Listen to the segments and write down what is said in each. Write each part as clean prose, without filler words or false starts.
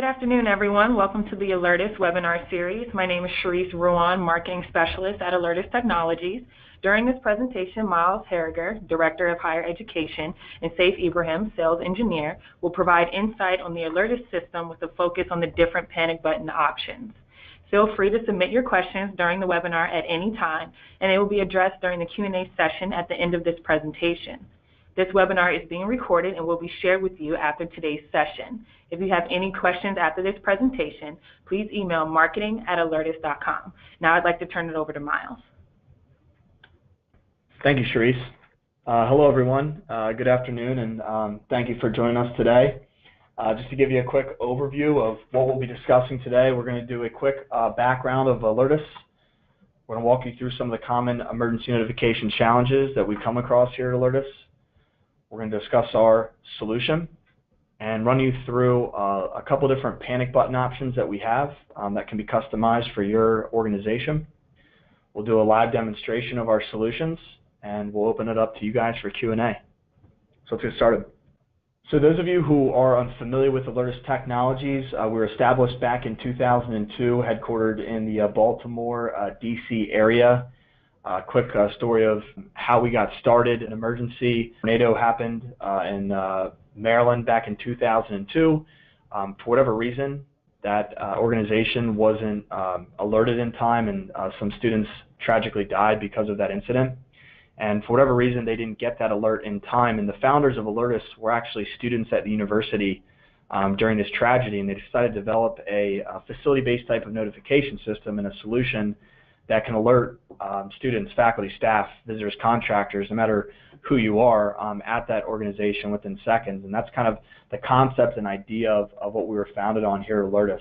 afternoon, everyone. Welcome to the Alertus webinar series. My name is Sharice Ruan, Marketing Specialist at Alertus Technologies. During this presentation, Miles Harriger, Director of Higher Education, and Saif Ibrahim, Sales Engineer, will provide insight on the Alertus system with a focus on the different panic button options. Feel free to submit your questions during the webinar at any time, and they will be addressed during the Q&A session at the end of this presentation. This webinar is being recorded and will be shared with you after today's session. If you have any questions after this presentation, please email marketing@alertus.com. Now I'd like to turn it over to Miles. Thank you, Sharice. Hello, everyone. Good afternoon, and thank you for joining us today. Just to give you a quick overview of what we'll be discussing today, we're going to do a quick background of Alertus. We're going to walk you through some of the common emergency notification challenges that we come across here at Alertus. We're going to discuss our solution and run you through a couple different panic button options that we have that can be customized for your organization. We'll do a live demonstration of our solutions, and we'll open it up to you guys for Q&A. So let's get started. So those of you who are unfamiliar with Alertus Technologies, we were established back in 2002, headquartered in the Baltimore, D.C. area. A quick story of how we got started. An emergency tornado happened in Maryland back in 2002. For whatever reason, that organization wasn't alerted in time, and some students tragically died because of that incident. And for whatever reason, they didn't get that alert in time. And the founders of Alertus were actually students at the university during this tragedy, and they decided to develop a facility-based type of notification system and a solution that can alert students, faculty, staff, visitors, contractors, no matter who you are, at that organization within seconds. And that's kind of the concept and idea of what we were founded on here at Alertus.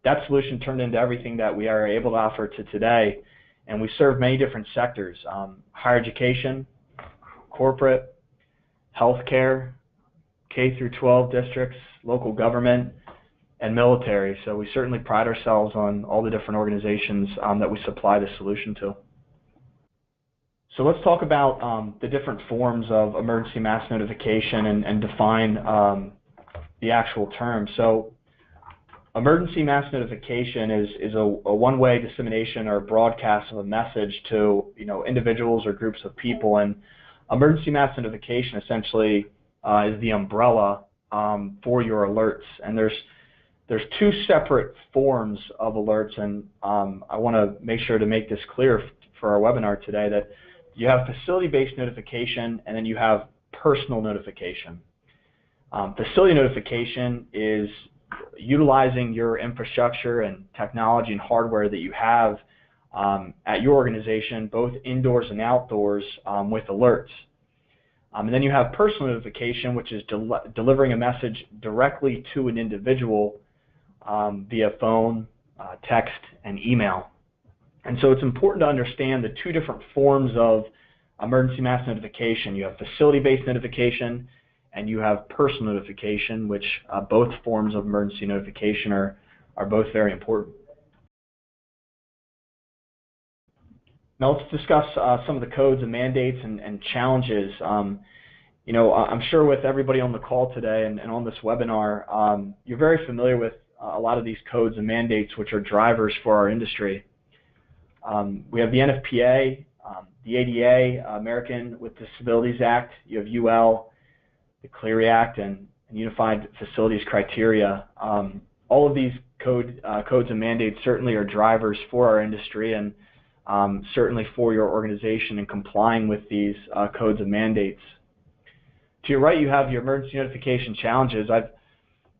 That solution turned into everything that we are able to offer to today, and we serve many different sectors: higher education, corporate, healthcare, K through 12 districts, local government, and military. So we certainly pride ourselves on all the different organizations that we supply the solution to. So let's talk about the different forms of emergency mass notification and define the actual term. So emergency mass notification is a one-way dissemination or broadcast of a message to individuals or groups of people, and emergency mass notification essentially is the umbrella for your alerts. And there's two separate forms of alerts, and I want to make sure to make this clear for our webinar today, that you have facility-based notification and then you have personal notification. Facility notification is utilizing your infrastructure and technology and hardware that you have at your organization, both indoors and outdoors, with alerts. And then you have personal notification, which is delivering a message directly to an individual via phone, text, and email. And so it's important to understand the two different forms of emergency mass notification. You have facility-based notification and you have personal notification, which both forms of emergency notification are both very important. Now let's discuss some of the codes and mandates and challenges. I'm sure with everybody on the call today and on this webinar, you're very familiar with a lot of these codes and mandates, which are drivers for our industry. We have the NFPA, the ADA, American with Disabilities Act. You have UL, the Clery Act, and Unified Facilities Criteria. All of these codes and mandates certainly are drivers for our industry, and certainly for your organization in complying with these codes and mandates. To your right, you have your emergency notification challenges.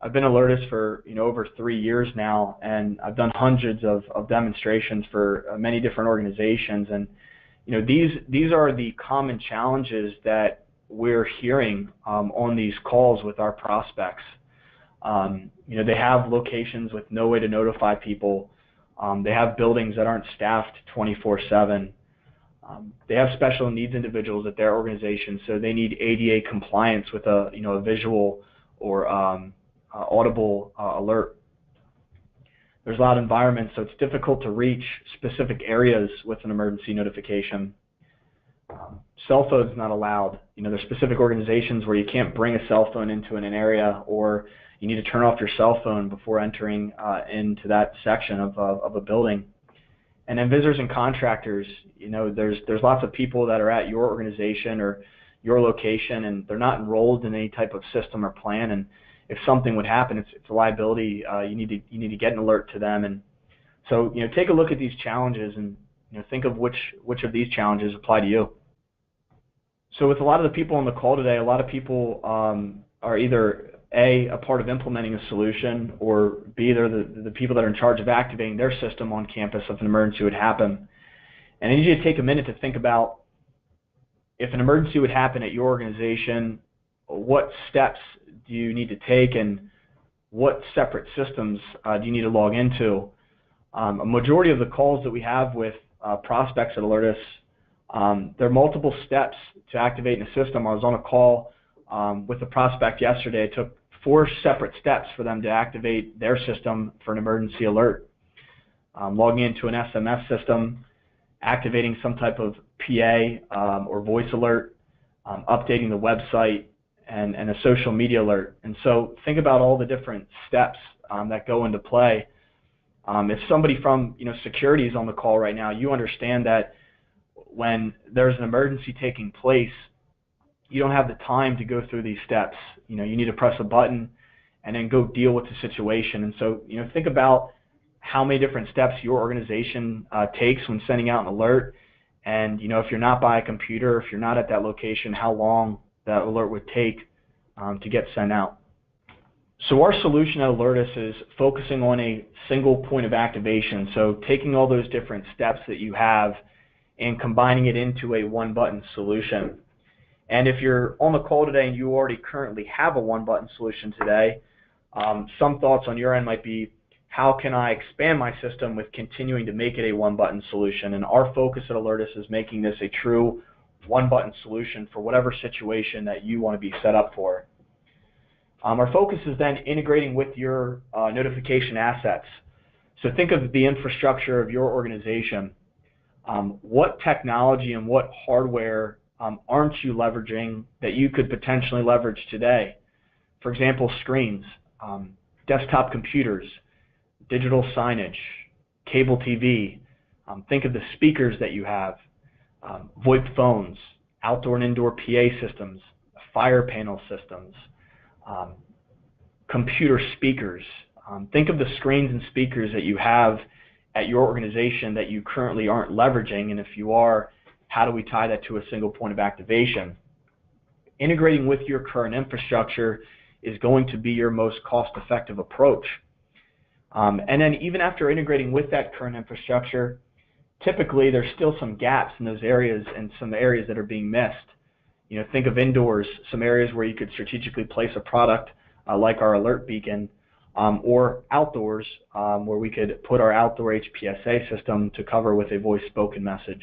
I've been Alertus for over 3 years now, and I've done hundreds of demonstrations for many different organizations, and these are the common challenges that we're hearing on these calls with our prospects. They have locations with no way to notify people. They have buildings that aren't staffed 24/7. They have special needs individuals at their organization, so they need ADA compliance with a visual or audible alert. There's a lot of environments, so it's difficult to reach specific areas with an emergency notification. Cell phones not allowed. There's specific organizations where you can't bring a cell phone into an area, or you need to turn off your cell phone before entering into that section of a building. And then visitors and contractors, there's lots of people that are at your organization or your location, and they're not enrolled in any type of system or plan. And if something would happen, it's a liability. You need to get an alert to them. And so take a look at these challenges and think of which of these challenges apply to you. So with a lot of the people on the call today, a lot of people are either a part of implementing a solution, or B, they're the people that are in charge of activating their system on campus if an emergency would happen. And I need you to take a minute to think about, if an emergency would happen at your organization, what steps do you need to take, and what separate systems do you need to log into? A majority of the calls that we have with prospects at Alertus, there are multiple steps to activating a system. I was on a call with a prospect yesterday. It took 4 separate steps for them to activate their system for an emergency alert. Logging into an SMS system, activating some type of PA or voice alert, updating the website, and a social media alert. And so think about all the different steps that go into play. If somebody from security is on the call right now, you understand that when there's an emergency taking place, you don't have the time to go through these steps. You need to press a button and then go deal with the situation. And so think about how many different steps your organization takes when sending out an alert. And if you're not by a computer, if you're not at that location, how long that alert would take to get sent out. So our solution at Alertus is focusing on a single point of activation. So taking all those different steps that you have and combining it into a one-button solution. And if you're on the call today and you already currently have a one-button solution today, some thoughts on your end might be, how can I expand my system with continuing to make it a one-button solution? And our focus at Alertus is making this a true one-button solution for whatever situation that you want to be set up for. Our focus is then integrating with your notification assets. So think of the infrastructure of your organization. What technology and what hardware aren't you leveraging that you could potentially leverage today? For example, screens, desktop computers, digital signage, cable TV. Think of the speakers that you have, VoIP phones, outdoor and indoor PA systems, fire panel systems, computer speakers. Think of the screens and speakers that you have at your organization that you currently aren't leveraging, and if you are, how do we tie that to a single point of activation? Integrating with your current infrastructure is going to be your most cost-effective approach. And then even after integrating with that current infrastructure, typically there's still some gaps in those areas and some areas that are being missed. Think of indoors, some areas where you could strategically place a product like our alert beacon, or outdoors where we could put our outdoor HPSA system to cover with a voice spoken message.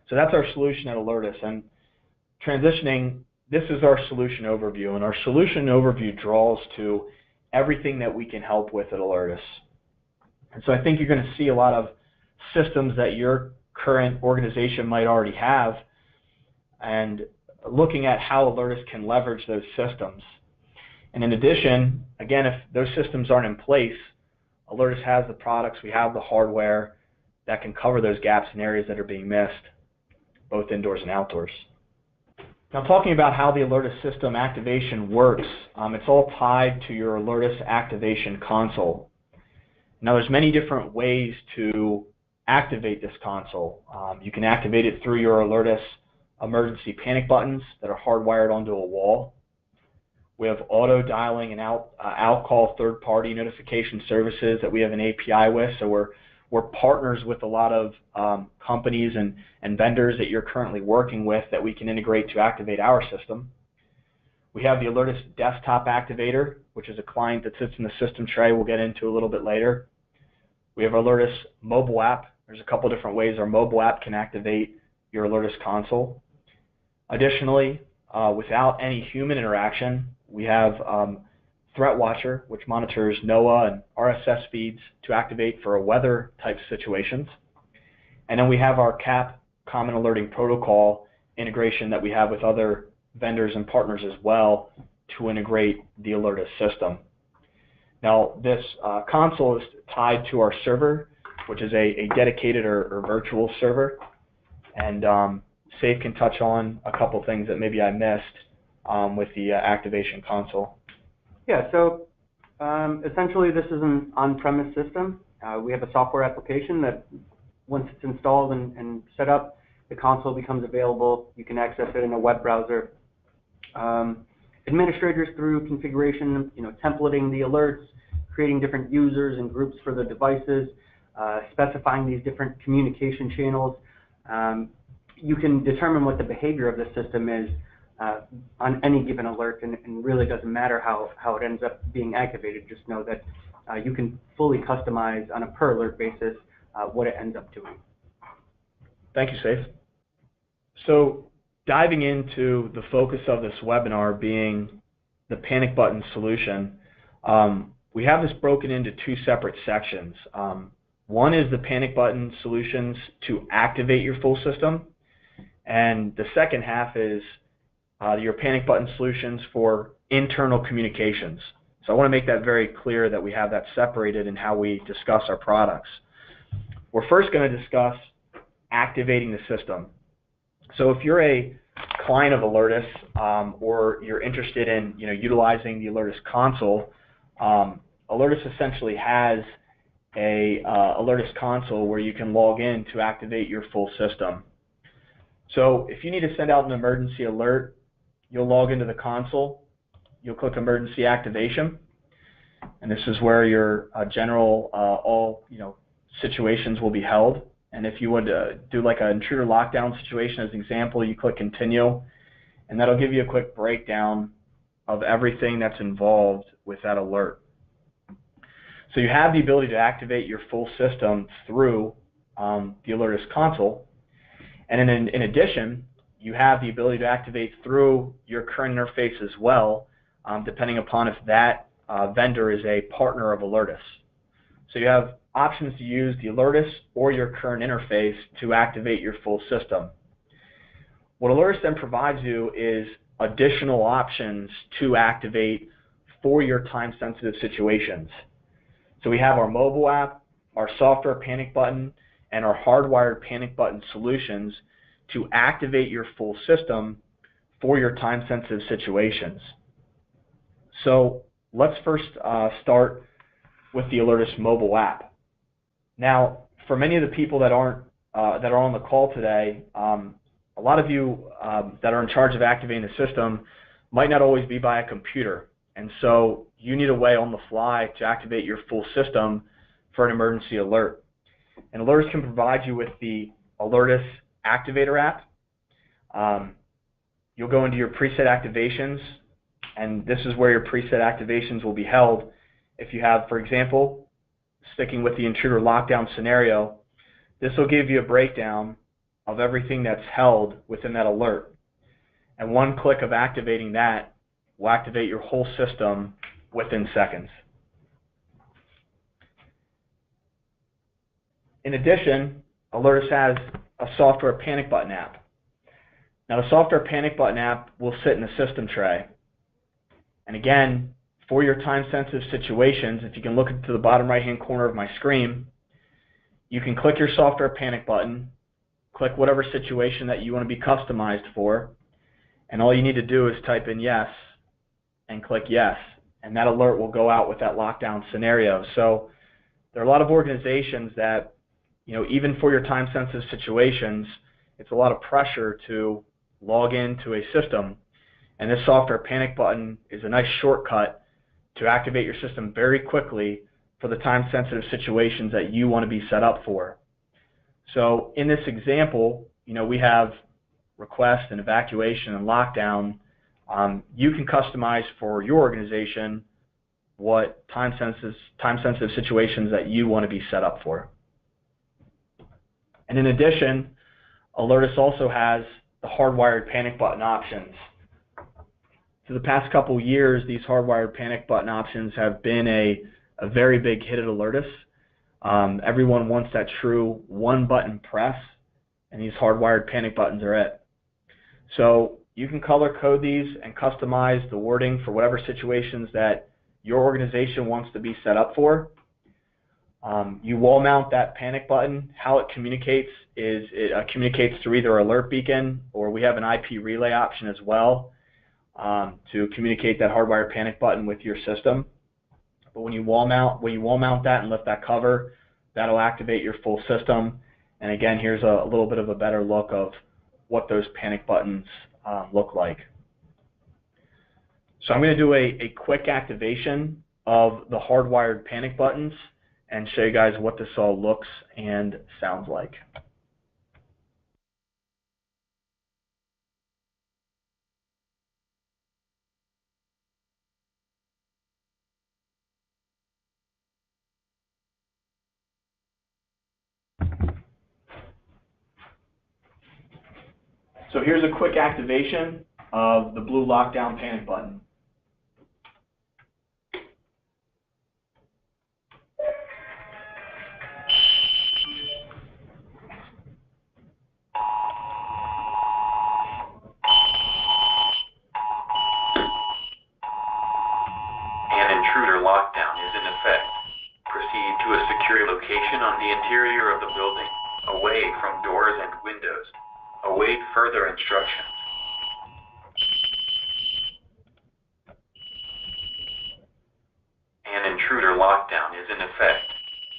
So that's our solution at Alertus. And transitioning, this is our solution overview, and our solution overview draws to everything that we can help with at Alertus. And so I think you're going to see a lot of systems that your current organization might already have, and looking at how Alertus can leverage those systems. And in addition, again, if those systems aren't in place, Alertus has the products, we have the hardware that can cover those gaps in areas that are being missed, both indoors and outdoors. Now, talking about how the Alertus system activation works, it's all tied to your Alertus activation console. Now, there's many different ways to activate this console. You can activate it through your Alertus emergency panic buttons that are hardwired onto a wall. We have auto dialing and out-call third-party notification services that we have an API with, so we're partners with a lot of companies and vendors that you're currently working with that we can integrate to activate our system. We have the Alertus desktop activator, which is a client that sits in the system tray we'll get into a little bit later. We have our Alertus mobile app. There's a couple different ways our mobile app can activate your Alertus console. Additionally, without any human interaction, we have Threat Watcher, which monitors NOAA and RSS feeds to activate for weather type situations. And then we have our CAP common alerting protocol integration that we have with other vendors and partners as well to integrate the Alertus system. Now, this console is tied to our server, which is a dedicated or virtual server, and Saif can touch on a couple things that maybe I missed with the activation console. Yeah, so essentially this is an on-premise system. We have a software application that once it's installed and set up, the console becomes available. You can access it in a web browser. Administrators through configuration, templating the alerts, creating different users and groups for the devices, specifying these different communication channels. You can determine what the behavior of the system is on any given alert, and it really doesn't matter how it ends up being activated. Just know that you can fully customize on a per alert basis what it ends up doing. Thank you, Saif. So diving into the focus of this webinar being the panic button solution, we have this broken into two separate sections. One is the panic button solutions to activate your full system, and the second half is your panic button solutions for internal communications. So I want to make that very clear that we have that separated in how we discuss our products. We're first going to discuss activating the system. So if you're a client of Alertus or you're interested in utilizing the Alertus console, Alertus essentially has a Alertus console where you can log in to activate your full system. So if you need to send out an emergency alert, you'll log into the console, you'll click emergency activation, and this is where your general all situations will be held. And if you would do like an intruder lockdown situation as an example, you click continue, and that'll give you a quick breakdown of everything that's involved with that alert. So you have the ability to activate your full system through the Alertus console, and in addition, you have the ability to activate through your current interface as well, depending upon if that vendor is a partner of Alertus. So you have options to use the Alertus or your current interface to activate your full system. What Alertus then provides you is additional options to activate for your time-sensitive situations. So we have our mobile app, our software panic button, and our hardwired panic button solutions to activate your full system for your time-sensitive situations. So let's first start with the Alertus mobile app. Now, for many of the people that are on the call today, a lot of you that are in charge of activating the system might not always be by a computer, and so you need a way on the fly to activate your full system for an emergency alert. And Alertus can provide you with the Alertus Activator app. You'll go into your preset activations, and this is where your preset activations will be held. If you have, for example, sticking with the intruder lockdown scenario, this will give you a breakdown of everything that's held within that alert. And one click of activating that will activate your whole system within seconds. In addition, Alertus has a software panic button app. Now, the software panic button app will sit in the system tray. And again, for your time-sensitive situations, if you can look to the bottom right-hand corner of my screen, you can click your software panic button, click whatever situation that you want to be customized for, and all you need to do is type in yes and click yes, and that alert will go out with that lockdown scenario. So there are a lot of organizations that, even for your time-sensitive situations, it's a lot of pressure to log into a system, and this software panic button is a nice shortcut to activate your system very quickly for the time-sensitive situations that you want to be set up for. So in this example, we have request and evacuation and lockdown. You can customize for your organization what time-sensitive situations that you want to be set up for. And in addition, Alertus also has the hardwired panic button options. For the past couple years, these hardwired panic button options have been a very big hit at Alertus. Everyone wants that true one-button press and these hardwired panic buttons are it. So you can color code these and customize the wording for whatever situations that your organization wants to be set up for. You wall mount that panic button. How it communicates is it communicates through either alert beacon, or we have an IP relay option as well to communicate that hardwired panic button with your system. But when you wall mount that and lift that cover, that'll activate your full system. And again, here's a little bit of a better look of what those panic buttons look like. So I'm going to do a quick activation of the hardwired panic buttons and show you guys what this all looks and sounds like. So here's a quick activation of the blue lockdown panic button. An intruder lockdown is in effect. Proceed to a secure location on the interior of the building, away from doors and windows. Await further instructions. An intruder lockdown is in effect.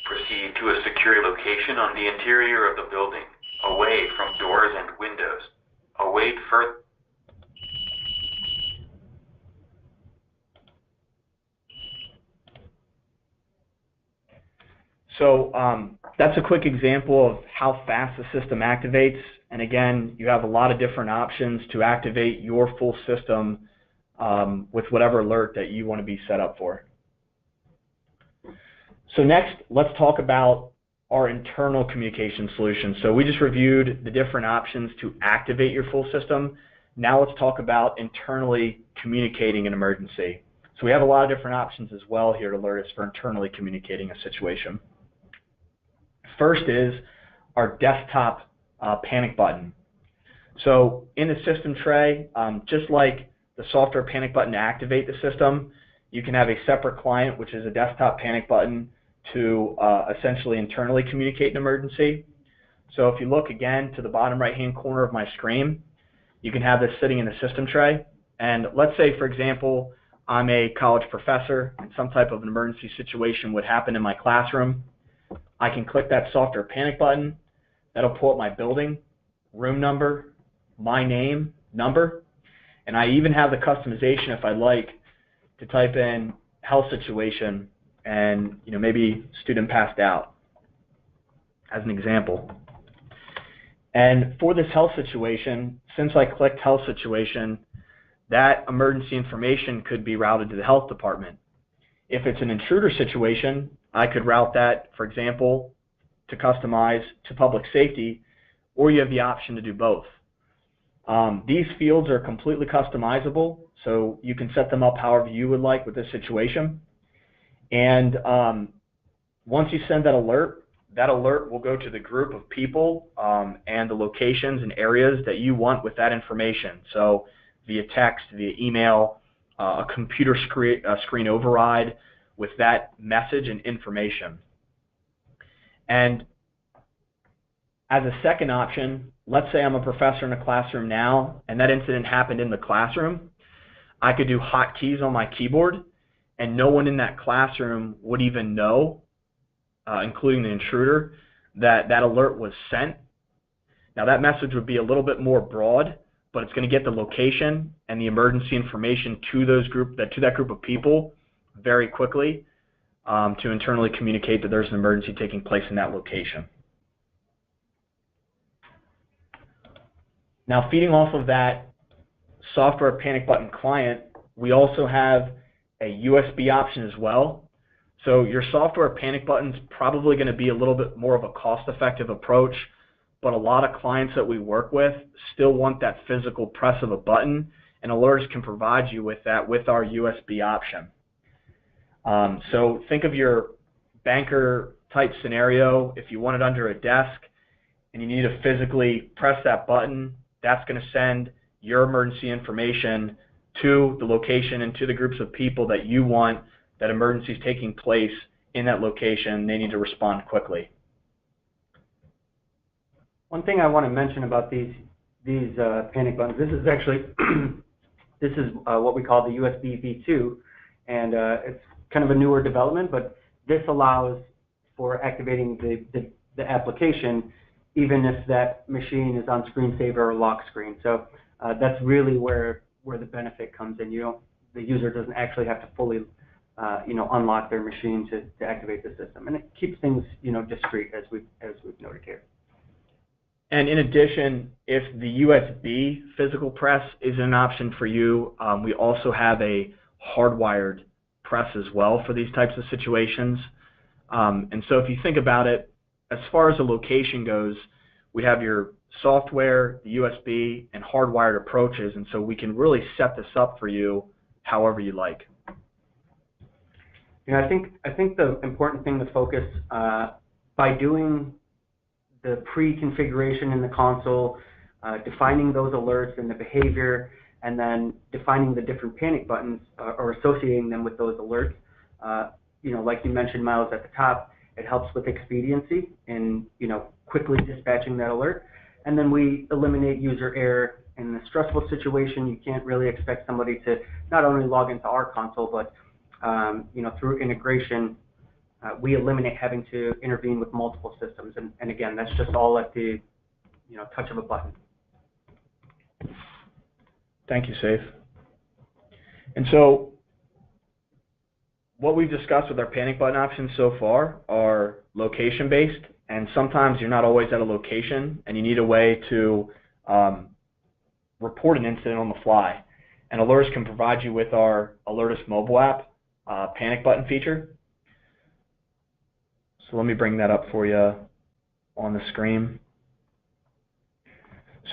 Proceed to a secure location on the interior of the building, away from doors and windows. Await further. So that's a quick example of how fast the system activates. And again, you have a lot of different options to activate your full system with whatever alert that you want to be set up for. So next, let's talk about our internal communication solution. So we just reviewed the different options to activate your full system. Now let's talk about internally communicating an emergency. So we have a lot of different options as well here at Alertus for internally communicating a situation. First is our desktop panic button. So in the system tray, just like the software panic button to activate the system, you can have a separate client, which is a desktop panic button, to essentially internally communicate an emergency. So if you look again to the bottom right-hand corner of my screen, you can have this sitting in the system tray. And let's say, for example, I'm a college professor and some type of an emergency situation would happen in my classroom. I can click that software panic button. That'll pull up my building, room number, my name, number, and I even have the customization, if I'd like, to type in health situation and maybe student passed out as an example. And for this health situation, since I clicked health situation, that emergency information could be routed to the health department. If it's an intruder situation, I could route that, for example, to customize to public safety, or you have the option to do both. These fields are completely customizable, so you can set them up however you would like with this situation. And once you send that alert will go to the group of people and the locations and areas that you want with that information. So via text, via email, a computer screen override with that message and information. And as a second option, let's say I'm a professor in a classroom now and that incident happened in the classroom. I could do hotkeys on my keyboard and no one in that classroom would even know, including the intruder, that that alert was sent. Now that message would be a little bit more broad, but it's going to get the location and the emergency information to that group of people very quickly to internally communicate that there's an emergency taking place in that location. Now, feeding off of that software panic button client, we also have a USB option as well. So your software panic button's probably going to be a little bit more of a cost-effective approach, but a lot of clients that we work with still want that physical press of a button, and Alertus can provide you with that with our USB option. So think of your banker type scenario. If you want it under a desk and you need to physically press that button, that's going to send your emergency information to the location and to the groups of people that you want that emergency is taking place in that location. They need to respond quickly. One thing I want to mention about these panic buttons, this is actually this is what we call the USB V2, and it's kind of a newer development, but this allows for activating the application even if that machine is on screensaver or lock screen. So that's really where the benefit comes in. The user doesn't actually have to fully unlock their machine to activate the system, and it keeps things discreet, as we've noted here. And in addition, if the USB physical press is an option for you, we also have a hardwired press as well for these types of situations. And so if you think about it, as far as the location goes, we have your software, the USB, and hardwired approaches, and so we can really set this up for you however you like. I think the important thing to focus by doing the pre-configuration in the console, defining those alerts and the behavior, and then defining the different panic buttons or associating them with those alerts. Like you mentioned, Miles, at the top, it helps with expediency in quickly dispatching that alert. And then we eliminate user error. In a stressful situation, you can't really expect somebody to not only log into our console, but through integration, we eliminate having to intervene with multiple systems. And again, that's just all at the touch of a button. Thank you, Saif. And so what we've discussed with our panic button options so far are location-based, and sometimes you're not always at a location and you need a way to report an incident on the fly. And Alertus can provide you with our Alertus mobile app panic button feature. So let me bring that up for you on the screen.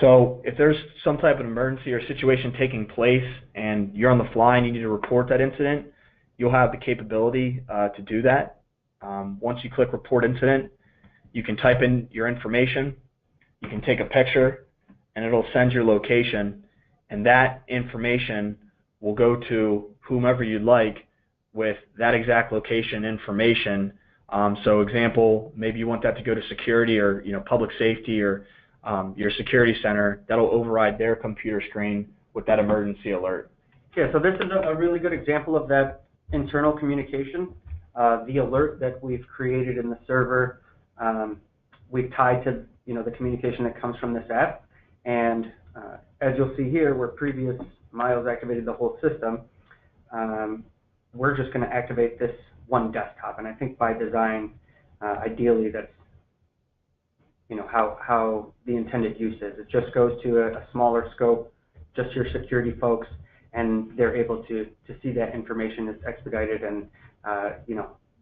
So if there's some type of emergency or situation taking place and you're on the fly and you need to report that incident, you'll have the capability to do that. Once you click report incident, you can type in your information, you can take a picture, and it'll send your location, and that information will go to whomever you'd like with that exact location information. So example, maybe you want that to go to security or public safety or your security center. That'll override their computer screen with that emergency alert. Yeah, so this is a really good example of that internal communication. The alert that we've created in the server, we've tied to the communication that comes from this app. And as you'll see here, where previous Miles activated the whole system, we're just going to activate this one desktop. And I think by design, ideally, that's how the intended use is. It just goes to a smaller scope, just your security folks, and they're able to see that information. It's expedited, and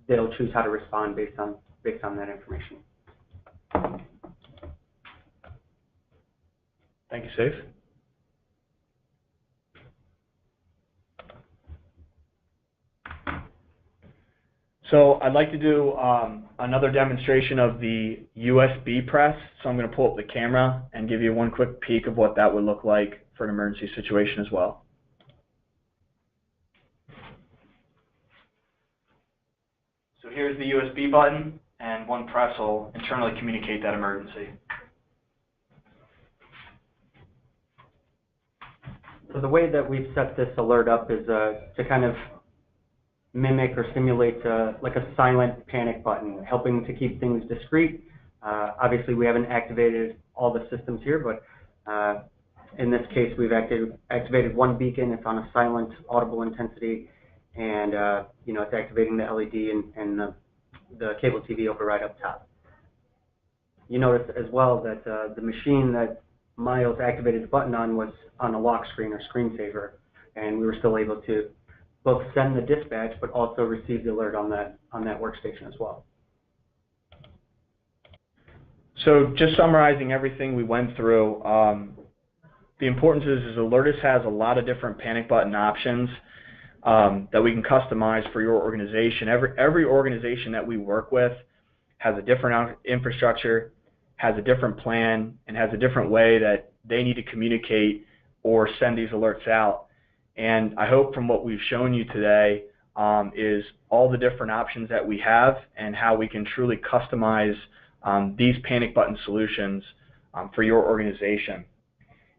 they'll choose how to respond based on that information. Thank you, Saif. So I'd like to do another demonstration of the USB press. So I'm going to pull up the camera and give you one quick peek of what that would look like for an emergency situation as well. So here's the USB button, and one press will internally communicate that emergency. So the way that we've set this alert up is to kind of mimic or simulate like a silent panic button, helping to keep things discreet. Obviously, we haven't activated all the systems here, but in this case, we've activated one beacon. It's on a silent audible intensity, and it's activating the LED and the cable TV override up top. You notice as well that the machine that Miles activated the button on was on a lock screen or screensaver, and we were still able to both send the dispatch but also receive the alert on that workstation as well. So just summarizing everything we went through, the importance is Alertus has a lot of different panic button options that we can customize for your organization. Every organization that we work with has a different infrastructure, has a different plan and has a different way that they need to communicate or send these alerts out. And I hope from what we've shown you today is all the different options that we have and how we can truly customize these panic button solutions for your organization.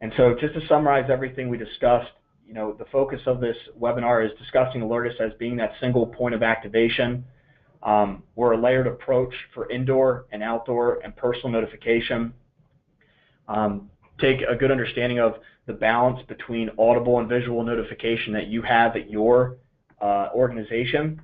And so just to summarize everything we discussed, the focus of this webinar is discussing Alertus as being that single point of activation. We're a layered approach for indoor and outdoor and personal notification. Take a good understanding of the balance between audible and visual notification that you have at your organization.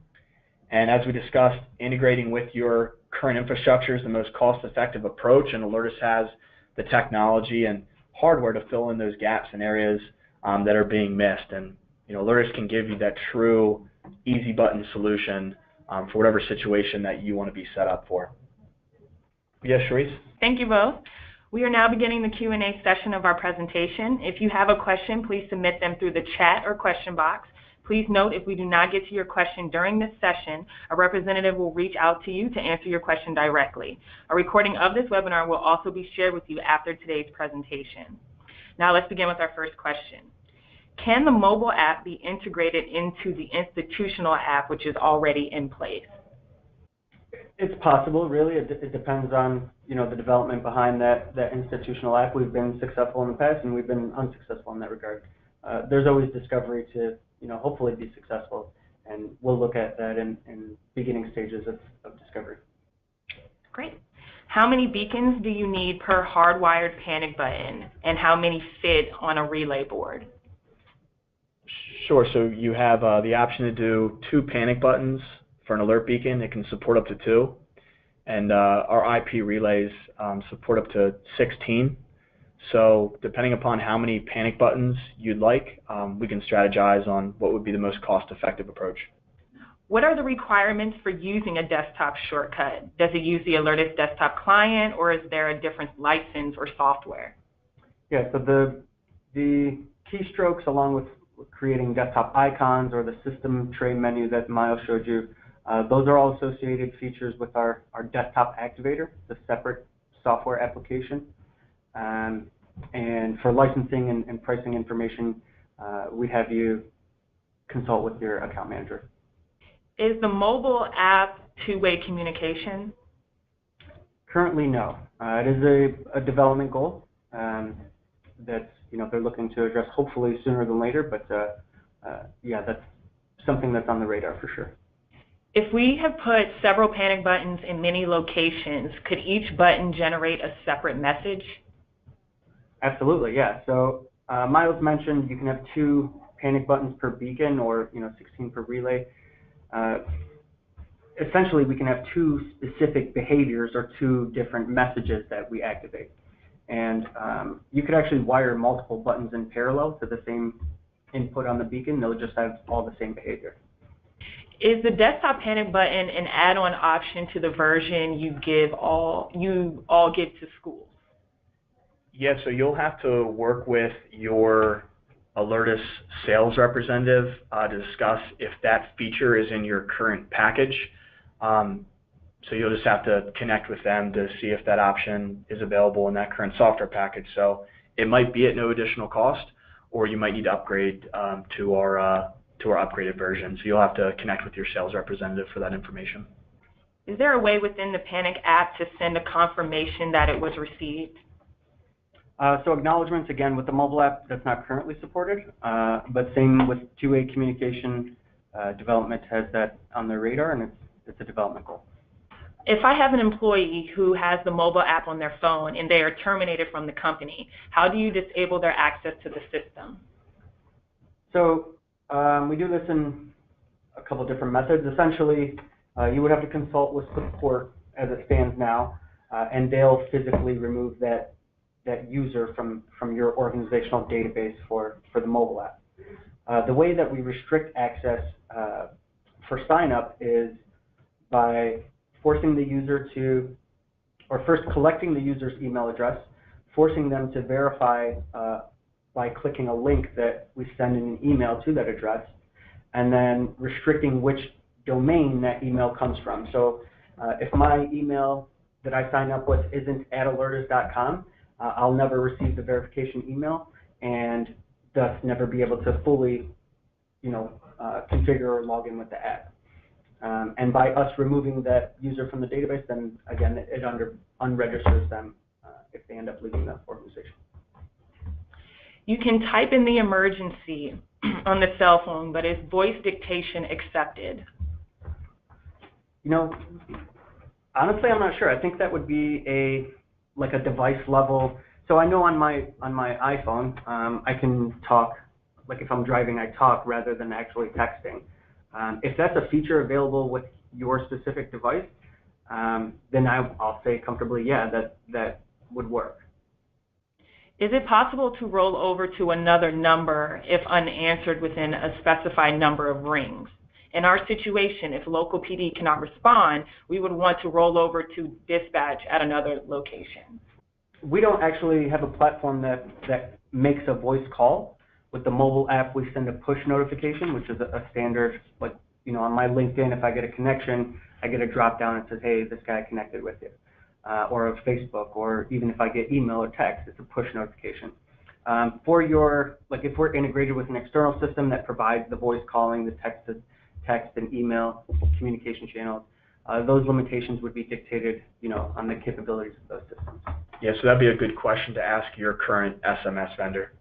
And as we discussed, integrating with your current infrastructure is the most cost-effective approach, and Alertus has the technology and hardware to fill in those gaps and areas that are being missed. And Alertus can give you that true easy button solution for whatever situation that you want to be set up for. Yes, Sharice? Thank you both. We are now beginning the Q&A session of our presentation. If you have a question, please submit them through the chat or question box. Please note, if we do not get to your question during this session, a representative will reach out to you to answer your question directly. A recording of this webinar will also be shared with you after today's presentation. Now let's begin with our first question. Can the mobile app be integrated into the institutional app, which is already in place? It's possible, really. It depends on the development behind that institutional app. We've been successful in the past, and we've been unsuccessful in that regard. There's always discovery to hopefully be successful, and we'll look at that in beginning stages of discovery. Great. How many beacons do you need per hardwired panic button, and how many fit on a relay board? Sure. So you have the option to do 2 panic buttons for an alert beacon. It can support up to 2. And our IP relays support up to 16. So depending upon how many panic buttons you'd like, we can strategize on what would be the most cost-effective approach. What are the requirements for using a desktop shortcut? Does it use the Alertus desktop client, or is there a different license or software? Yeah, so the keystrokes, along with creating desktop icons or the system tray menu that Miles showed you, those are all associated features with our desktop activator, the separate software application. And for licensing and pricing information, we'd have you consult with your account manager. Is the mobile app two-way communication? Currently, no. It is a development goal that they're looking to address hopefully sooner than later, but yeah, that's something that's on the radar for sure. If we have put several panic buttons in many locations, could each button generate a separate message? Absolutely, yeah. So Miles mentioned you can have 2 panic buttons per beacon, or 16 per relay. Essentially, we can have 2 specific behaviors or 2 different messages that we activate. And you could actually wire multiple buttons in parallel to the same input on the beacon. They'll just have all the same behavior. Is the desktop panic button an add-on option to the version you all give to schools? Yeah, so you'll have to work with your Alertus sales representative to discuss if that feature is in your current package. So you'll just have to connect with them to see if that option is available in that current software package. So it might be at no additional cost, or you might need to upgrade to our upgraded version. So you'll have to connect with your sales representative for that information. Is there a way within the Panic app to send a confirmation that it was received? So acknowledgements, again, with the mobile app, that's not currently supported, but same with two-way communication. Development has that on their radar, and it's a development goal. If I have an employee who has the mobile app on their phone and they are terminated from the company, how do you disable their access to the system? So we do this in a couple different methods. Essentially, you would have to consult with support as it stands now, and they'll physically remove that user from your organizational database for the mobile app. The way that we restrict access for sign-up is by forcing the user to, or first collecting the user's email address, forcing them to verify by clicking a link that we send in an email to that address, and then restricting which domain that email comes from. So if my email that I sign up with isn't at alertus.com, I'll never receive the verification email and thus never be able to fully, configure or log in with the app. And by us removing that user from the database, then again, it unregisters them if they end up leaving the organization. You can type in the emergency on the cell phone, but is voice dictation accepted? Honestly, I'm not sure. I think that would be a device level. So I know on my iPhone, I can talk, like if I'm driving, I talk rather than actually texting. If that's a feature available with your specific device, then I'll say comfortably, yeah, that would work. Is it possible to roll over to another number if unanswered within a specified number of rings? In our situation, if local PD cannot respond, we would want to roll over to dispatch at another location. We don't actually have a platform that makes a voice call. With the mobile app, we send a push notification, which is a standard, on my LinkedIn, if I get a connection, I get a drop down that says, hey, this guy connected with you. Or of Facebook, or even if I get email or text, it's a push notification. For if we're integrated with an external system that provides the voice calling, the text and email communication channels, those limitations would be dictated, on the capabilities of those systems. Yeah, so that'd be a good question to ask your current SMS vendor.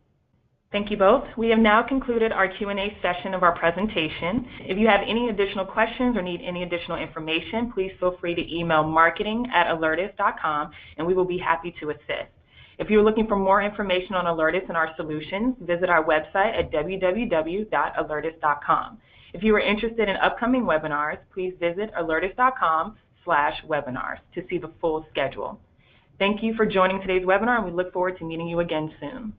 Thank you both. We have now concluded our Q&A session of our presentation. If you have any additional questions or need any additional information, please feel free to email marketing@alertus.com, and we will be happy to assist. If you're looking for more information on Alertus and our solutions, visit our website at www.alertus.com. If you are interested in upcoming webinars, please visit alertus.com/webinars to see the full schedule. Thank you for joining today's webinar, and we look forward to meeting you again soon.